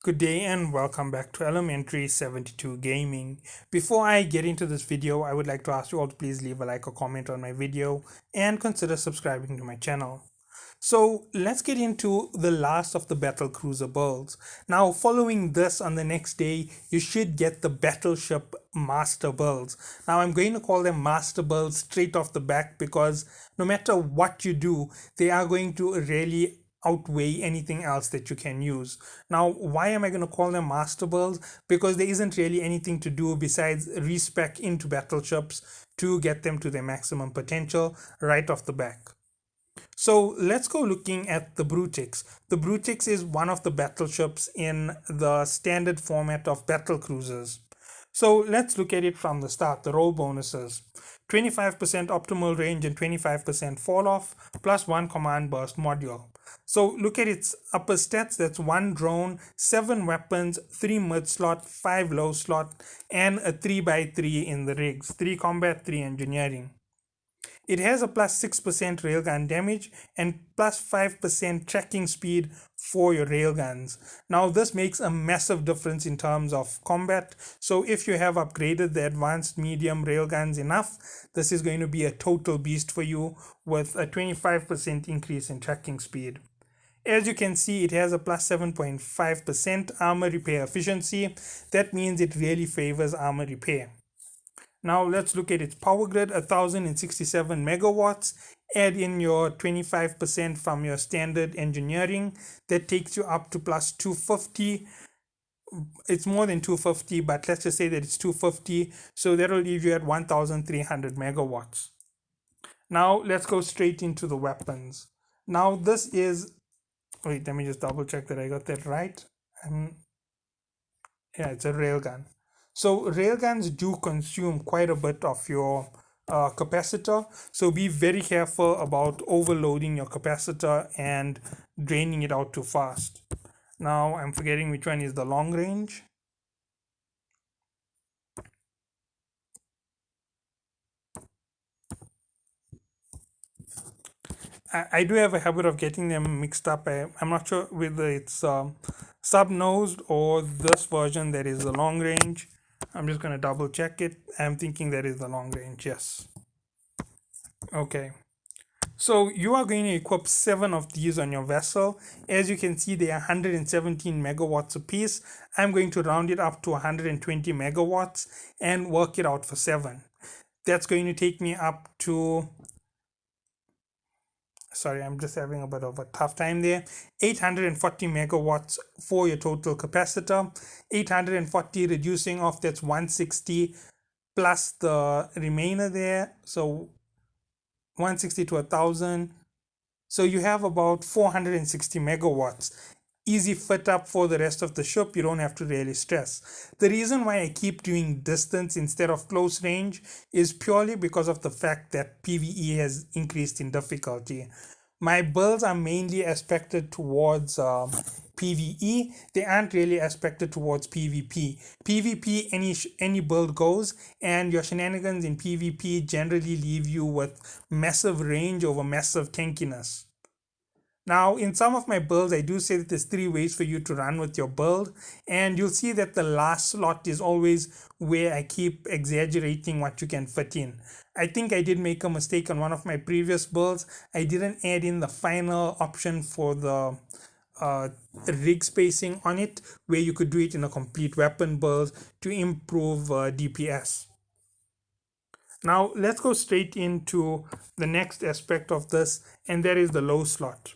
Good day and welcome back to Elementary 72 Gaming. Before I get into this video, I would like to ask you all to please leave a like or comment on my video and consider subscribing to my channel. So let's get into the last of the Battlecruiser builds. Now following this on the next day, you should get the Battleship Master builds. Now I'm going to call them Master builds straight off the back because no matter what you do, they are going to really outweigh anything else that you can use. Now, why am I going to call them master builds? Because there isn't really anything to do besides respec into battleships to get them to their maximum potential right off the back. So let's go looking at the Brutix. The Brutix is one of the battleships in the standard format of battlecruisers. So let's look at it from the start. The role bonuses: 25% optimal range and 25% fall off, plus 1 command burst module. So look at its upper stats. That's 1 drone, 7 weapons, 3 mid slot, 5 low slot, and a 3x3 in the rigs: 3 combat, 3 engineering. It has a plus 6% railgun damage and plus 5% tracking speed for your railguns. Now this makes a massive difference in terms of combat. So if you have upgraded the advanced medium railguns enough, this is going to be a total beast for you with a 25% increase in tracking speed. As you can see, it has a plus 7.5% armor repair efficiency. That means it really favors armor repair. Now let's look at its power grid: 1067 megawatts. Add in your 25% from your standard engineering. That takes you up to plus 250. It's more than 250, but let's just say that it's 250. So that'll leave you at 1300 megawatts. Now let's go straight into the weapons. Now this is, wait, let me just double check that I got that right. Yeah, it's a railgun. So railguns do consume quite a bit of your capacitor, so be very careful about overloading your capacitor and draining it out too fast. Now I'm forgetting which one is the long range. I do have a habit of getting them mixed up. I'm not sure whether it's sub-nosed or this version that is the long range. I'm just going to double check it. I'm thinking that is the long range, yes. Okay. So you are going to equip 7 of these on your vessel. As you can see, they are 117 megawatts a piece. I'm going to round it up to 120 megawatts and work it out for 7. That's going to take me up to, sorry, I'm just having a bit of a tough time there, 840 megawatts for your total capacitor. 840 reducing off, that's 160 plus the remainder there. So 160 to 1000. So you have about 460 megawatts. Easy fit up for the rest of the ship. You don't have to really stress. The reason why I keep doing distance instead of close range is purely because of the fact that PvE has increased in difficulty. My builds are mainly aspected towards PvE. They aren't really aspected towards PvP. PvP, any build goes, and your shenanigans in PvP generally leave you with massive range over massive tankiness. Now, in some of my builds, I do say that there's 3 ways for you to run with your build, and you'll see that the last slot is always where I keep exaggerating what you can fit in. I think I did make a mistake on one of my previous builds. I didn't add in the final option for the rig spacing on it, where you could do it in a complete weapon build to improve DPS. Now, let's go straight into the next aspect of this, and that is the low slot.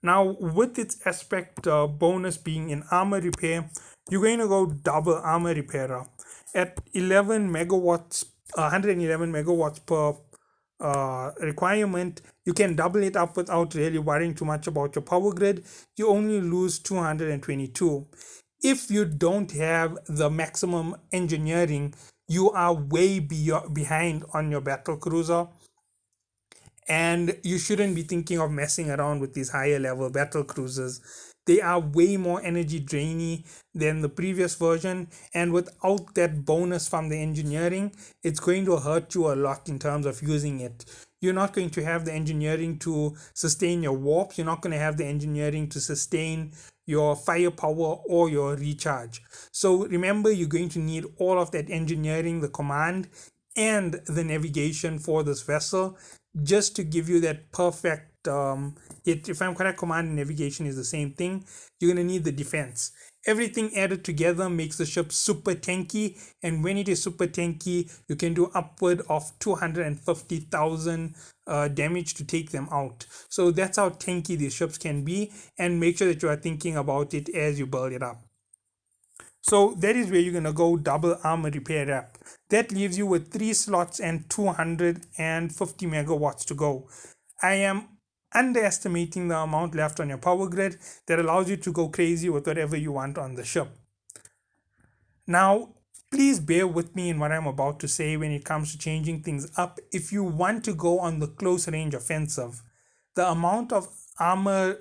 Now, with its aspect bonus being in armor repair, you're going to go double armor repairer. At 11 megawatts, 111 megawatts per requirement, you can double it up without really worrying too much about your power grid. You only lose 222. If you don't have the maximum engineering, you are way behind on your battle cruiser, and you shouldn't be thinking of messing around with these higher level battle cruisers. They are way more energy drainy than the previous version, and without that bonus from the engineering, it's going to hurt you a lot in terms of using it. you're not going to have the engineering to sustain your warps. You're not going to have the engineering to sustain your firepower or your recharge. So remember, you're going to need all of that engineering, the command, and the navigation for this vessel, just to give you that perfect if I'm correct, command and navigation is the same thing. You're going to need the defense. Everything added together makes the ship super tanky, and when it is super tanky, you can do upward of 250,000 damage to take them out. So that's how tanky these ships can be, and make sure that you are thinking about it as you build it up. So that is where you're going to go double armor repair wrap. That leaves you with 3 slots and 250 megawatts to go. I am underestimating the amount left on your power grid that allows you to go crazy with whatever you want on the ship. Now, please bear with me in what I'm about to say when it comes to changing things up. If you want to go on the close range offensive, the amount of armor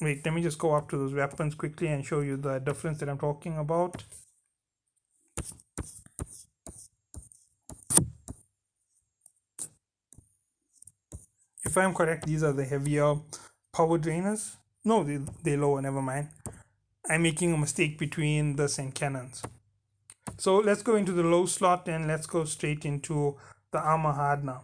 wait, let me just go up to those weapons quickly and show you the difference that I'm talking about. If I'm correct, these are the heavier power drainers. No, they're lower, never mind. I'm making a mistake between this and cannons. So let's go into the low slot and let's go straight into the armor hardener.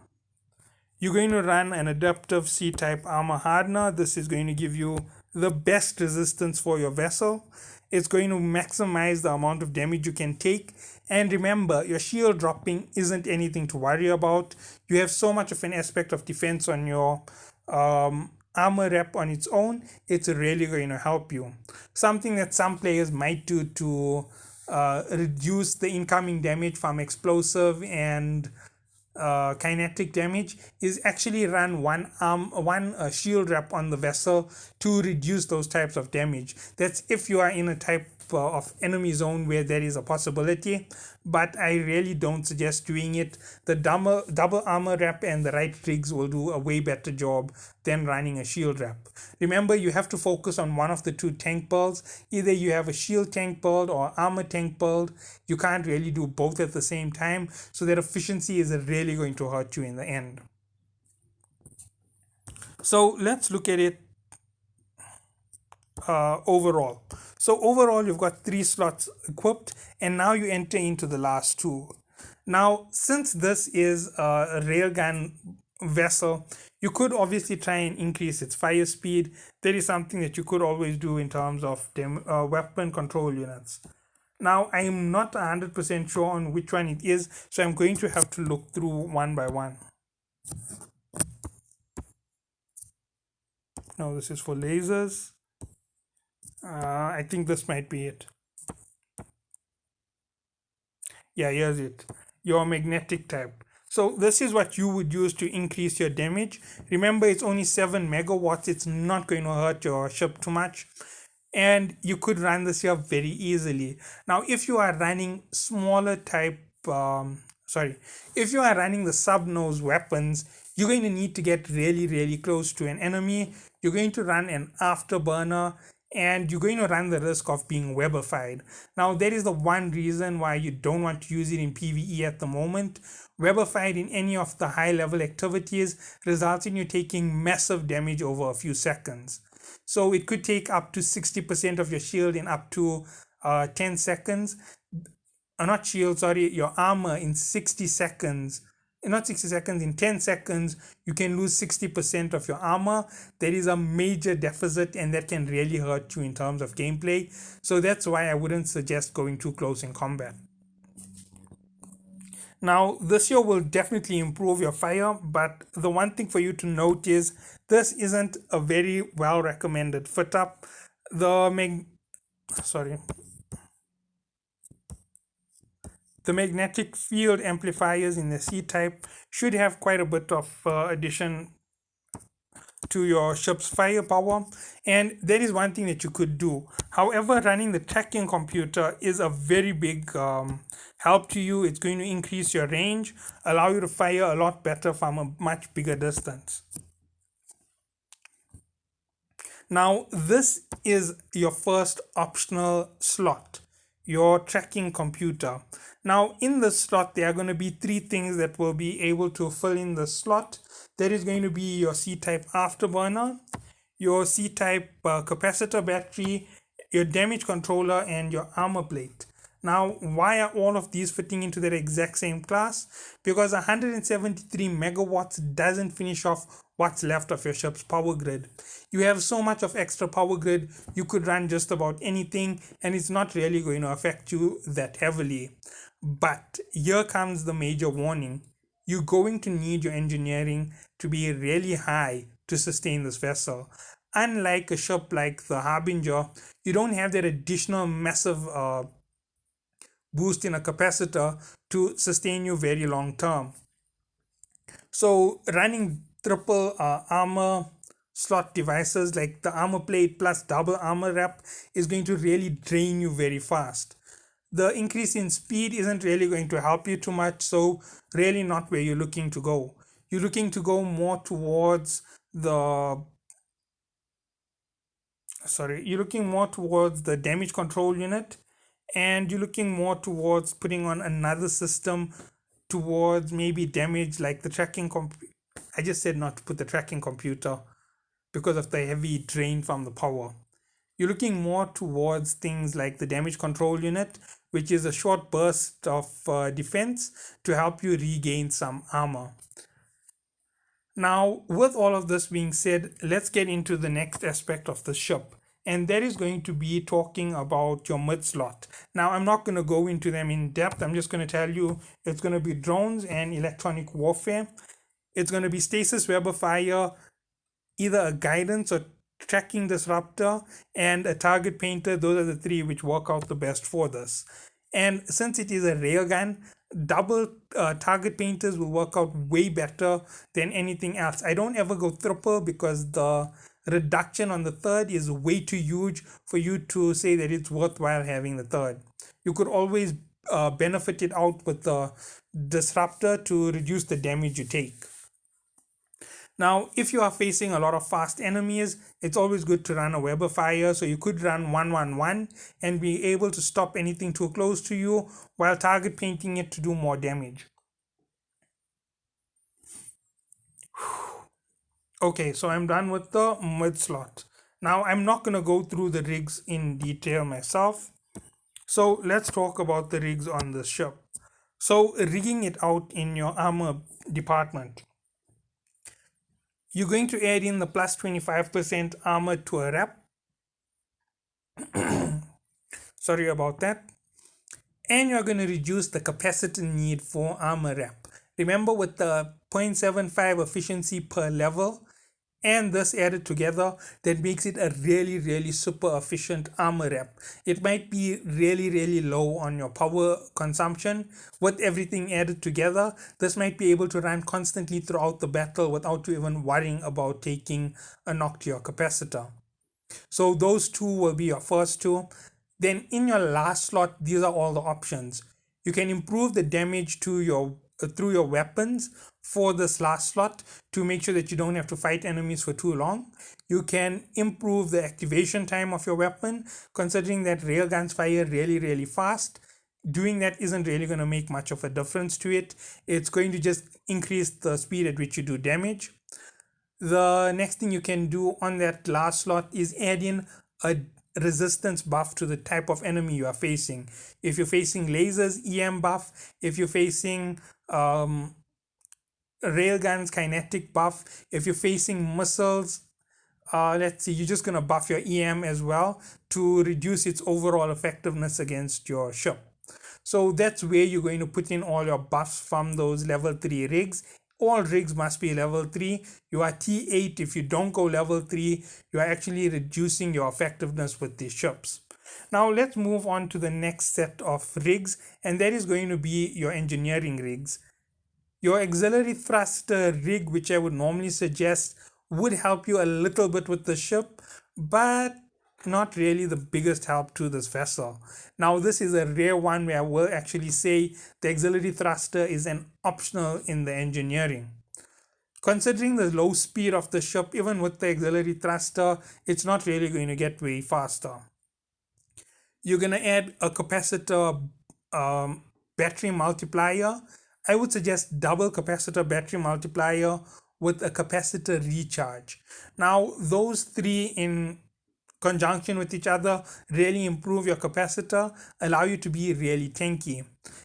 You're going to run an adaptive C-type armor hardener. This is going to give you the best resistance for your vessel. It's going to maximize the amount of damage you can take. And remember, your shield dropping isn't anything to worry about. You have so much of an aspect of defense on your armor rep on its own. It's really going to help you. Something that some players might do to reduce the incoming damage from explosive and kinetic damage is actually run one shield wrap on the vessel to reduce those types of damage. That's if you are in a type of enemy zone where there is a possibility, but I really don't suggest doing it. The double armor wrap and the right rigs will do a way better job than running a shield wrap. Remember, you have to focus on one of the two tank builds. Either you have a shield tank build or armor tank build. You can't really do both at the same time, so that efficiency is really going to hurt you in the end. So let's look at it overall. So overall, you've got 3 slots equipped, and now you enter into the last 2. Now, since this is a railgun vessel, you could obviously try and increase its fire speed. That is something that you could always do in terms of weapon control units. Now, I am not 100% sure on which one it is, so I'm going to have to look through one by one. No, this is for lasers. I think this might be it. Yeah, here's it. Your magnetic type. So this is what you would use to increase your damage. Remember, it's only 7 megawatts. It's not going to hurt your ship too much. And you could run this here very easily. Now, if you are running smaller type, if you are running the sub-nose weapons, you're going to need to get really, really close to an enemy. You're going to run an afterburner, and you're going to run the risk of being webified. Now, that is the one reason why you don't want to use it in PvE at the moment. Webified in any of the high level activities results in you taking massive damage over a few seconds. So it could take up to 60% of your shield in up to 10 seconds. Not shield, sorry, your armor in 60 seconds. Not 60 seconds, in 10 seconds, you can lose 60% of your armor. That is a major deficit, and that can really hurt you in terms of gameplay. So that's why I wouldn't suggest going too close in combat. Now, this here will definitely improve your fire, but the one thing for you to note is this isn't a very well recommended fit up. The magnetic field amplifiers in the C-type should have quite a bit of addition to your ship's firepower, and that is one thing that you could do. However, running the tracking computer is a very big help to you. It's going to increase your range, allow you to fire a lot better from a much bigger distance. Now, this is your first optional slot. your tracking computer. Now, in the slot, there are going to be three things that will be able to fill in the slot. There is going to be your C-type afterburner, your C-type capacitor battery, your damage controller, and your armor plate. Now, why are all of these fitting into that exact same class? Because 173 megawatts doesn't finish off what's left of your ship's power grid. You have so much of extra power grid, you could run just about anything, and it's not really going to affect you that heavily. But here comes the major warning. You're going to need your engineering to be really high to sustain this vessel. Unlike a ship like the Harbinger, you don't have that additional massive boost in a capacitor to sustain you very long term. So running triple armor slot devices like the armor plate plus double armor wrap is going to really drain you very fast. The increase in speed isn't really going to help you too much, so really not where you're looking to go. You're looking to go more towards the you're looking more towards the damage control unit, and you're looking more towards putting on another system towards maybe damage like the tracking I just said not to put the tracking computer because of the heavy drain from the power. You're looking more towards things like the damage control unit, which is a short burst of defense to help you regain some armor. Now, with all of this being said, let's get into the next aspect of the ship. And that is going to be talking about your mid slot. Now, I'm not going to go into them in depth. I'm just going to tell you it's going to be drones and electronic warfare. It's going to be stasis, web of fire, either a guidance or tracking disruptor, and a target painter. Those are the three which work out the best for this. And since it is a railgun, double target painters will work out way better than anything else. I don't ever go triple because the reduction on the third is way too huge for you to say that it's worthwhile having the third. You could always benefit it out with the disruptor to reduce the damage you take. Now, if you are facing a lot of fast enemies, it's always good to run a web of fire. So you could run 111 and be able to stop anything too close to you while target painting it to do more damage. Okay, so I'm done with the mid slot. Now, I'm not going to go through the rigs in detail myself. So let's talk about the rigs on the ship. So rigging it out in your armor department. You're going to add in the plus 25% armor to a wrap. Sorry about that. And you're going to reduce the capacitor need for armor wrap. Remember, with the 0.75 efficiency per level and this added together, that makes it a really super efficient armor wrap. It might be really low on your power consumption. With everything added together, this might be able to run constantly throughout the battle without you even worrying about taking a knock to your capacitor. So those two will be your first two. Then in your last slot, these are all the options. You can improve the damage to your through your weapons for this last slot to make sure that you don't have to fight enemies for too long. You can improve the activation time of your weapon, considering that railguns fire really fast. Doing that isn't really going to make much of a difference to it. It's going to just increase the speed at which you do damage. The next thing you can do on that last slot is add in a resistance buff to the type of enemy you are facing. If you're facing lasers, EM buff. If you're facing railguns, kinetic buff. If you're facing missiles, let's see, you're just going to buff your EM as well to reduce its overall effectiveness against your ship. So that's where you're going to put in all your buffs from those level 3 rigs. All rigs must be level 3. You are T8. If you don't go level 3, you are actually reducing your effectiveness with these ships. Now let's move on to the next set of rigs, and that is going to be your engineering rigs. Your auxiliary thruster rig, which I would normally suggest, would help you a little bit with the ship, but not really the biggest help to this vessel. Now, this is a rare one where I will actually say the auxiliary thruster is an optional in the engineering. Considering the low speed of the ship, even with the auxiliary thruster, it's not really going to get way faster. You're going to add a capacitor battery multiplier. I would suggest double capacitor battery multiplier with a capacitor recharge. Now, those three in conjunction with each other really improve your capacitor, allow you to be really tanky.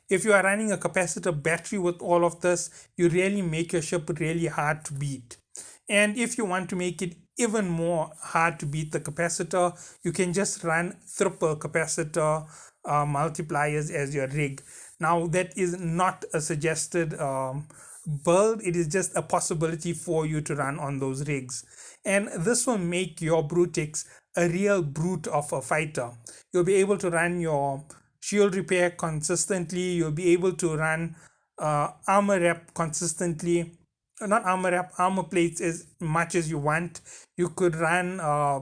If you are running a capacitor battery with all of this, you really make your ship really hard to beat. And if you want to make it even more hard to beat the capacitor, you can just run triple capacitor multipliers as your rig. Now, that is not a suggested build, it is just a possibility for you to run on those rigs. And this will make your Brutix a real brute of a fighter. You'll be able to run your shield repair consistently, you'll be able to run armor rep consistently, not armor wrap, armor plates as much as you want. You could run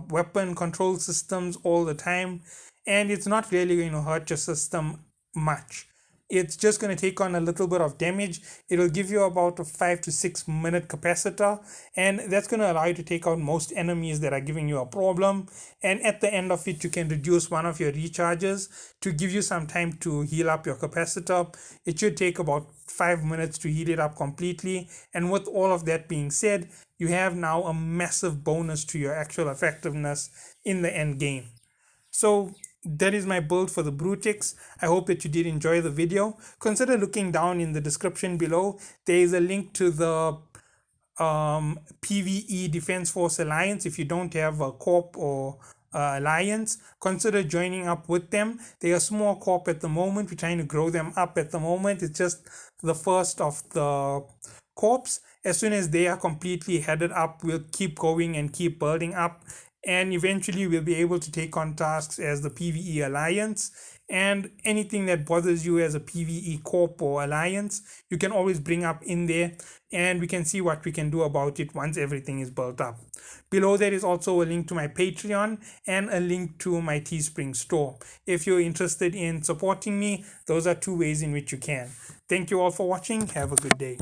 weapon control systems all the time, and it's not really going to hurt your system much. It's just going to take on a little bit of damage. It'll give you about a 5 to 6 minute capacitor, and that's going to allow you to take out most enemies that are giving you a problem. And at the end of it, you can reduce one of your recharges to give you some time to heal up your capacitor. It should take about 5 minutes to heal it up completely. And with all of that being said, you have now a massive bonus to your actual effectiveness in the end game. So that is my build for the Brutix. I hope that you did enjoy the video. Consider looking down in the description below. There is a link to the PvE Defense Force Alliance. If you don't have a corp or alliance, consider joining up with them. They are small corp at the moment. We're trying to grow them up at the moment. It's just the first of the corps. As soon as they are completely headed up, we'll keep going and keep building up, and eventually we'll be able to take on tasks as the PvE Alliance. And anything that bothers you as a PvE Corp or Alliance, you can always bring up in there, and we can see what we can do about it once everything is built up. Below there is also a link to my Patreon and a link to my Teespring store. If you're interested in supporting me, those are two ways in which you can. Thank you all for watching. Have a good day.